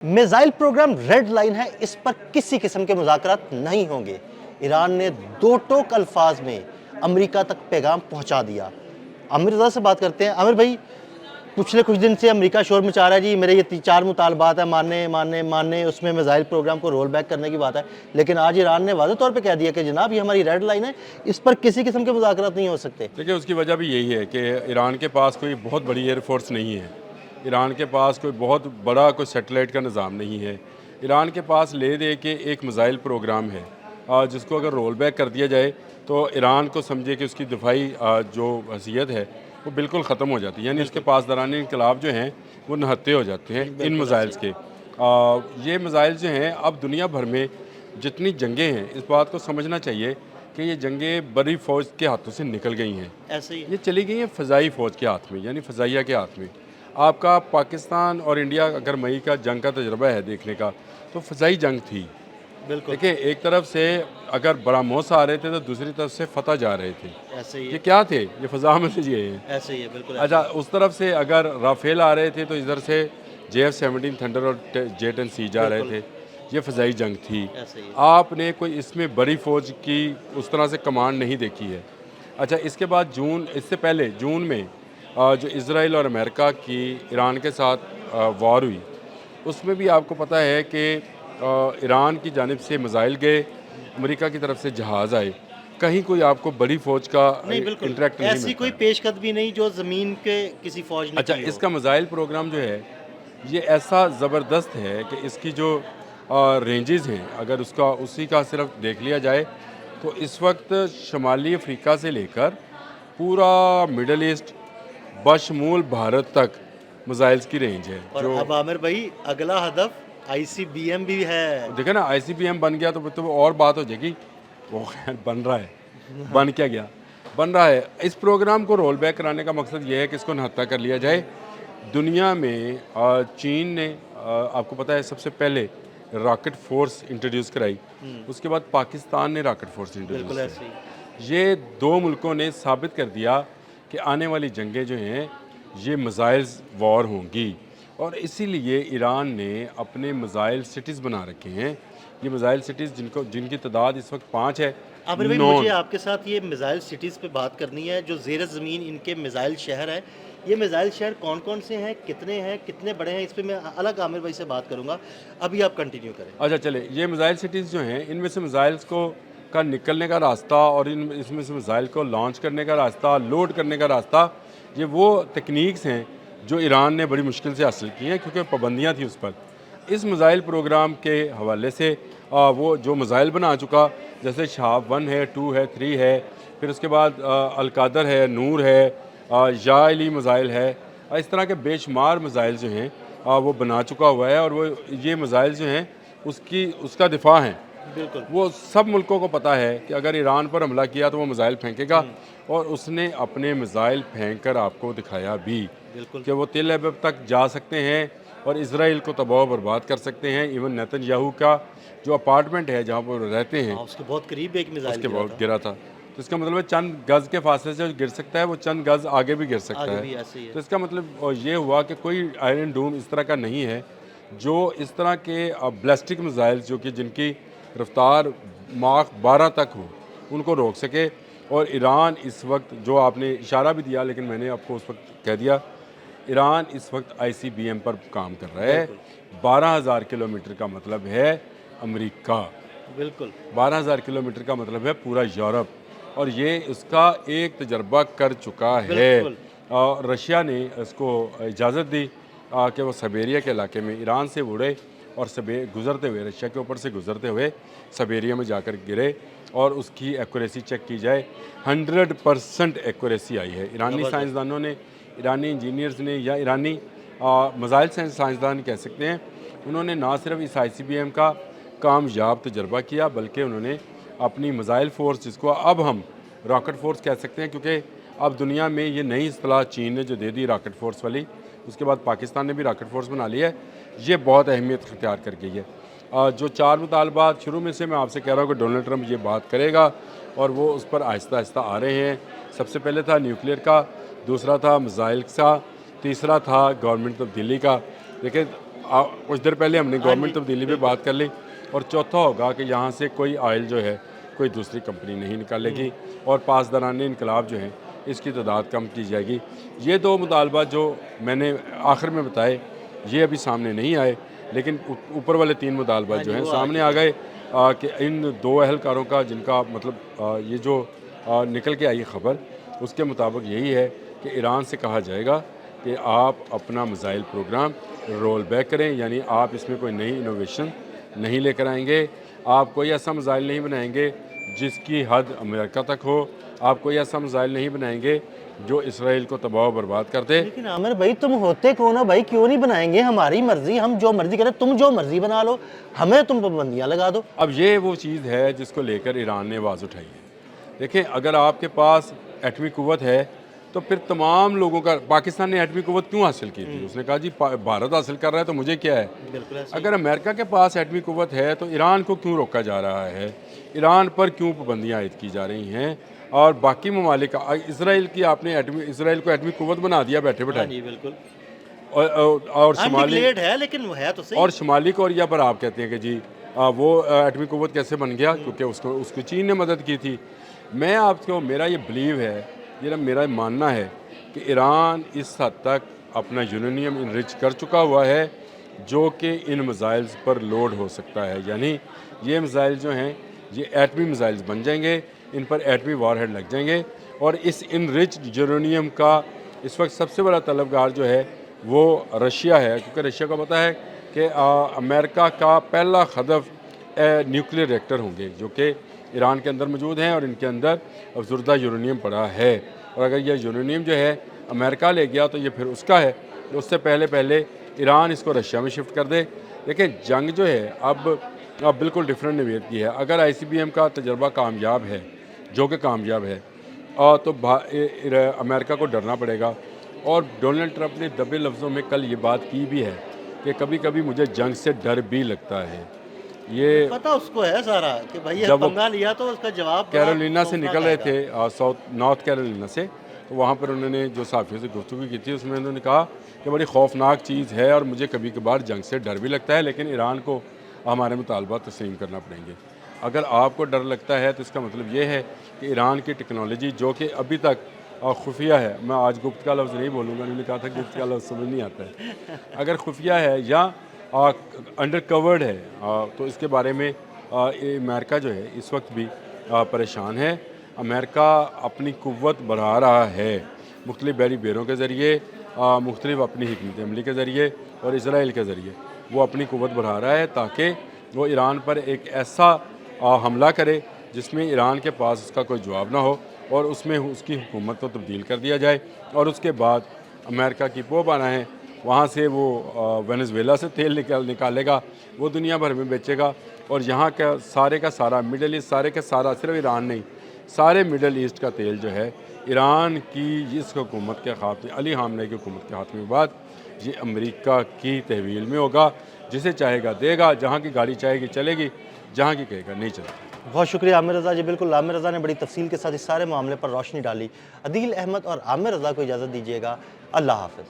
Missile programme red line ہے، اس پر کسی قسم کے مذاکرات نہیں ہوں گے۔ ایران نے دو ٹوک الفاظ میں امریکہ تک پیغام پہنچا دیا۔ عامر رضا سے بات کرتے ہیں۔ عامر بھائی، پچھلے کچھ دن سے امریکہ شور مچا رہا ہے جی میرے یہ 4 مطالبات ہیں، ماننے، اس میں میزائل پروگرام کو رول بیک کرنے کی بات ہے، لیکن آج ایران نے واضح طور پہ کہہ دیا کہ جناب یہ ہماری ریڈ لائن ہے، اس پر کسی قسم کے مذاکرات نہیں ہو سکتے۔ دیکھیں، اس کی وجہ بھی یہی ہے کہ ایران کے پاس کوئی بہت بڑی ایئر فورس نہیں ہے، ایران کے پاس کوئی بہت بڑا کوئی سیٹلائٹ کا نظام نہیں ہے۔ ایران کے پاس لے دے کے ایک میزائل پروگرام ہے جس کو اگر رول بیک کر دیا جائے تو ایران کو سمجھے کہ اس کی دفاعی جو حیثیت ہے وہ بالکل ختم ہو جاتی ہے، یعنی اس کے پاسداران انقلاب جو ہیں وہ نہتے ہو جاتے ہیں ان میزائلز کے۔ یہ میزائل جو ہیں اب دنیا بھر میں جتنی جنگیں ہیں، اس بات کو سمجھنا چاہیے کہ یہ جنگیں بڑی فوج کے ہاتھوں سے نکل گئی ہیں، ایسے ہی یہ چلی گئی ہیں فضائی فوج کے ہاتھ میں، یعنی فضائیہ کے ہاتھ میں۔ آپ کا پاکستان اور انڈیا اگر مئی کا جنگ کا تجربہ ہے دیکھنے کا تو فضائی جنگ تھی۔ بالکل دیکھیں، ایک طرف سے اگر براموس آ رہے تھے تو دوسری طرف سے فتح جا رہے تھے۔ ایسے ہی یہ کیا تھے؟ یہ فضا میں سے یہ ہیں۔ ایسے ہی ہے، بالکل اچھا، اس طرف سے اگر رافیل آ رہے تھے تو ادھر سے JF-17 تھنڈر اور J-10C جا رہے تھے۔ یہ فضائی جنگ تھی۔ ایسے ہی آپ نے کوئی اس میں بڑی فوج کی اس طرح سے کمانڈ نہیں دیکھی ہے۔ اچھا، اس کے بعد اس سے پہلے جون میں جو اسرائیل اور امریکہ کی ایران کے ساتھ وار ہوئی، اس میں بھی آپ کو پتہ ہے کہ ایران کی جانب سے میزائل گئے، امریکہ کی طرف سے جہاز آئے، کہیں کوئی آپ کو بڑی فوج کا نہیں، بالکل انٹریکٹ نہیں ایسی ملتا کوئی ہے۔ پیش قدمی نہیں جو زمین کے کسی فوج نے اچھا، کی ہو۔ اس کا میزائل پروگرام جو ہے یہ ایسا زبردست ہے کہ اس کی جو رینجز ہیں، اگر اسی کا صرف دیکھ لیا جائے تو اس وقت شمالی افریقہ سے لے کر پورا مڈل ایسٹ بشمول بھارت تک میزائلز کی رینج ہے۔ اور اب عامر بھائی اگلا ہدف ICBM بھی ہے۔ دیکھیں نا، ICBM بن گیا تو اور بات ہو جائے گی۔ وہ خیر بن رہا ہے، بن کیا گیا، بن رہا ہے۔ اس پروگرام کو رول بیک کرانے کا مقصد یہ ہے کہ اس کو نہتا کر لیا جائے۔ دنیا میں چین نے آپ کو پتہ ہے سب سے پہلے راکٹ فورس انٹروڈیوس کرائی، اس کے بعد پاکستان نے راکٹ فورس انٹروڈیوس بالکل ایسے کرائی۔ ہی یہ دو ملکوں نے ثابت کر دیا کہ آنے والی جنگیں جو ہیں یہ میزائلز وار ہوں گی، اور اسی لیے ایران نے اپنے میزائل سٹیز بنا رکھے ہیں۔ یہ میزائل سٹیز جن کی تعداد اس وقت 5 ہے۔ عامر بھائی، مجھے آپ کے ساتھ یہ میزائل سٹیز پہ بات کرنی ہے جو زیر زمین ان کے میزائل شہر ہیں۔ یہ میزائل شہر کون کون سے ہیں، کتنے بڑے ہیں، اس پہ میں الگ عامر بھائی سے بات کروں گا، ابھی آپ کنٹینیو کریں۔ اچھا چلے، یہ میزائل سٹیز جو ہیں ان میں سے میزائلز کا نکلنے کا راستہ اور اس میں سے میزائل کو لانچ کرنے کا راستہ، لوڈ کرنے کا راستہ، یہ وہ تکنیکس ہیں جو ایران نے بڑی مشکل سے حاصل کی ہیں کیونکہ پابندیاں تھیں اس پر۔ اس میزائل پروگرام کے حوالے سے وہ جو میزائل بنا چکا، جیسے شہاب 1 ہے، 2 ہے، 3 ہے، پھر اس کے بعد القادر ہے، نور ہے، یا علی میزائل ہے، اس طرح کے بے شمار میزائل جو ہیں وہ بنا چکا ہوا ہے، اور وہ یہ میزائل جو ہیں اس کا دفاع ہیں۔ بالکل وہ سب ملکوں کو پتہ ہے کہ اگر ایران پر حملہ کیا تو وہ میزائل پھینکے گا، اور اس نے اپنے میزائل پھینک کر آپ کو دکھایا بھی بالکل کہ وہ تل ابیب تک جا سکتے ہیں اور اسرائیل کو تباہ و برباد کر سکتے ہیں۔ ایون نیتن یاہو کا جو اپارٹمنٹ ہے جہاں پر رہتے ہیں، اس کے بہت قریب ایک اس میزائل کے بہت گرا تھا، تو اس کا مطلب ہے چند گز کے فاصلے سے گر سکتا ہے، وہ چند گز آگے بھی گر سکتا آگے ہے۔ بھی ایسے ہی ہے۔ تو اس کا مطلب یہ ہوا کہ کوئی آئرن ڈوم اس طرح کا نہیں ہے جو اس طرح کے بلسٹک میزائل جو کہ جن کی رفتار ماخ 12 تک ہو ان کو روک سکے۔ اور ایران اس وقت، جو آپ نے اشارہ بھی دیا لیکن میں نے آپ کو اس وقت کہہ دیا، ایران اس وقت ICBM پر کام کر رہا ہے۔ 12,000 کلومیٹر کا مطلب ہے امریکہ، بالکل 12,000 کلومیٹر کا مطلب ہے پورا یورپ، اور یہ اس کا ایک تجربہ کر چکا ہے۔ اور رشیا نے اس کو اجازت دی کہ وہ سائبیریا کے علاقے میں ایران سے اڑے اور گزرتے ہوئے رشیا کے اوپر سے گزرتے ہوئے سائبیریا میں جا کر گرے، اور اس کی ایکوریسی چیک کی جائے، 100% ایکوریسی آئی ہے۔ ایرانی سائنسدانوں نے، ایرانی انجینئرز نے، یا ایرانی میزائل سائنسدان کہہ سکتے ہیں، انہوں نے نہ صرف اس ICBM کا کامیاب تجربہ کیا بلکہ انہوں نے اپنی میزائل فورس، جس کو اب ہم راکٹ فورس کہہ سکتے ہیں کیونکہ اب دنیا میں یہ نئی اصطلاح چین نے جو دے دی راکٹ فورس والی، اس کے بعد پاکستان نے بھی راکٹ فورس بنا لی ہے، یہ بہت اہمیت اختیار کر گئی ہے۔ جو 4 مطالبات شروع میں سے میں آپ سے کہہ رہا ہوں کہ ڈونلڈ ٹرمپ یہ بات کرے گا، اور وہ اس پر آہستہ آہستہ آ رہے ہیں۔ سب سے پہلے تھا نیوکلیئر کا، دوسرا تھا میزائل کا، تیسرا تھا گورنمنٹ تبدیلی کا۔ لیکن کچھ دیر پہلے ہم نے گورنمنٹ تبدیلی پہ بات کر لی، اور چوتھا ہوگا کہ یہاں سے کوئی آئل جو ہے کوئی دوسری کمپنی نہیں نکالے گی، اور پاسداران انقلاب جو ہیں اس کی تعداد کم کی جائے گی۔ یہ دو مطالبات جو میں نے آخر میں بتائے یہ ابھی سامنے نہیں آئے، لیکن اوپر والے 3 مطالبات جو ہیں سامنے آ گئے کہ ان 2 اہلکاروں کا، جن کا مطلب یہ جو نکل کے آئی خبر، اس کے مطابق یہی ہے کہ ایران سے کہا جائے گا کہ آپ اپنا میزائل پروگرام رول بیک کریں، یعنی آپ اس میں کوئی نئی انوویشن نہیں لے کر آئیں گے، آپ کوئی ایسا میزائل نہیں بنائیں گے جس کی حد امریکہ تک ہو، آپ کوئی ایسا میزائل نہیں بنائیں گے جو اسرائیل کو تباہ و برباد کر دے۔ لیکن عامر بھائی تم ہوتے کون ہو بھائی، کیوں نہیں بنائیں گے؟ ہماری مرضی، ہم جو مرضی کریں، تم جو مرضی بنا لو، ہمیں تم پابندیاں لگا دو۔ اب یہ وہ چیز ہے جس کو لے کر ایران نے آواز اٹھائی ہے۔ دیکھیں، اگر آپ کے پاس ایٹمی قوت ہے تو پھر تمام لوگوں کا، پاکستان نے ایٹمی قوت کیوں حاصل کی تھی؟ اس نے کہا جی بھارت حاصل کر رہا ہے تو مجھے کیا ہے؟ بالکل ایسا اگر امریکہ کے پاس ایٹمی قوت ہے تو ایران کو کیوں روکا جا رہا ہے؟ ایران پر کیوں پابندیاں عائد کی جا رہی ہیں؟ اور باقی ممالک، اسرائیل کی آپ نے اسرائیل کو ایٹمی قوت بنا دیا بیٹھے بیٹھائے، جی بالکل اور شمالی انڈکلیئرڈ ہے، لیکن وہ ہے تو صحیح۔ اور شمالی کوریا پر آپ کہتے ہیں کہ جی وہ ایٹمی قوت کیسے بن گیا؟ کیونکہ اس کو چین نے مدد کی تھی۔ میں آپ کو، میرا یہ بلیو ہے، یہ میرا ماننا ہے کہ ایران اس حد تک اپنا یورینیم انرچ کر چکا ہوا ہے جو کہ ان میزائلز پر لوڈ ہو سکتا ہے، یعنی یہ میزائل جو ہیں یہ ایٹمی میزائلز بن جائیں گے، ان پر ایٹمی وار ہیڈ لگ جائیں گے، اور اس انرچ یورینیم کا اس وقت سب سے بڑا طلبگار جو ہے وہ رشیا ہے، کیونکہ رشیا کو پتہ ہے کہ امریکہ کا پہلا ہدف نیوکلیئر ریکٹر ہوں گے جو کہ ایران کے اندر موجود ہیں، اور ان کے اندر افزودہ یورینیم پڑا ہے، اور اگر یہ یورینیم جو ہے امریکہ لے گیا تو یہ پھر اس کا ہے، اس سے پہلے ایران اس کو رشیا میں شفٹ کر دے۔ دیکھیں، جنگ جو ہے اب بالکل ڈیفرنٹ نوعیت کی ہے۔ اگر آئی سی بی ایم کا تجربہ کامیاب ہے، جو کہ کامیاب ہے، تو امریکہ کو ڈرنا پڑے گا، اور ڈونلڈ ٹرمپ نے دبے لفظوں میں کل یہ بات کی بھی ہے کہ کبھی کبھی مجھے جنگ سے ڈر بھی لگتا ہے۔ یہ پتہ اس کو ہے سارا کہ بھائی جب وہ پنگا لیا تو اس کا جواب کیرولینا سے نکل رہے تھے، نارتھ کیرولینا سے، تو وہاں پر انہوں نے جو صحافیوں سے گفتگو کی تھی اس میں انہوں نے کہا کہ بڑی خوفناک چیز ہے اور مجھے کبھی کبھار جنگ سے ڈر بھی لگتا ہے، لیکن ایران کو ہمارے مطالبات تسلیم کرنا پڑیں گے۔ اگر آپ کو ڈر لگتا ہے تو اس کا مطلب یہ ہے کہ ایران کی ٹیکنالوجی جو کہ ابھی تک خفیہ ہے، میں آج گپت کا لفظ نہیں بولوں گا، انہوں نے کہا تھا گپت کا لفظ سمجھ نہیں آتا ہے، اگر خفیہ ہے یا انڈر کورڈ ہے، تو اس کے بارے میں امریکہ جو ہے اس وقت بھی پریشان ہے۔ امریکہ اپنی قوت بڑھا رہا ہے مختلف بحری بیروں کے ذریعے، مختلف اپنی حکمت عملی کے ذریعے اور اسرائیل کے ذریعے وہ اپنی قوت بڑھا رہا ہے تاکہ وہ ایران پر ایک ایسا حملہ کرے جس میں ایران کے پاس اس کا کوئی جواب نہ ہو، اور اس میں اس کی حکومت کو تبدیل کر دیا جائے، اور اس کے بعد امریکہ کی پو بانا ہے، وہاں سے وہ وینزویلا سے تیل نکالے گا، وہ دنیا بھر میں بیچے گا، اور یہاں کا سارا مڈل ایسٹ، سارے کا سارا، صرف ایران نہیں، سارے مڈل ایسٹ کا تیل جو ہے ایران کی اس حکومت کے خاتمے، علی خامنہ کی حکومت کے خاتمے کے بعد یہ امریکہ کی تحویل میں ہوگا، جسے چاہے گا دے گا، جہاں کی گاڑی چاہے گی چلے گی، جہاں کی کہے گا نہیں چلے گی۔ بہت شکریہ عامر رضا جی، بالکل عامر رضا نے بڑی تفصیل کے ساتھ اس سارے معاملے پر روشنی ڈالی۔ عدیل احمد اور عامر رضا کو اجازت دیجیے گا، اللہ حافظ۔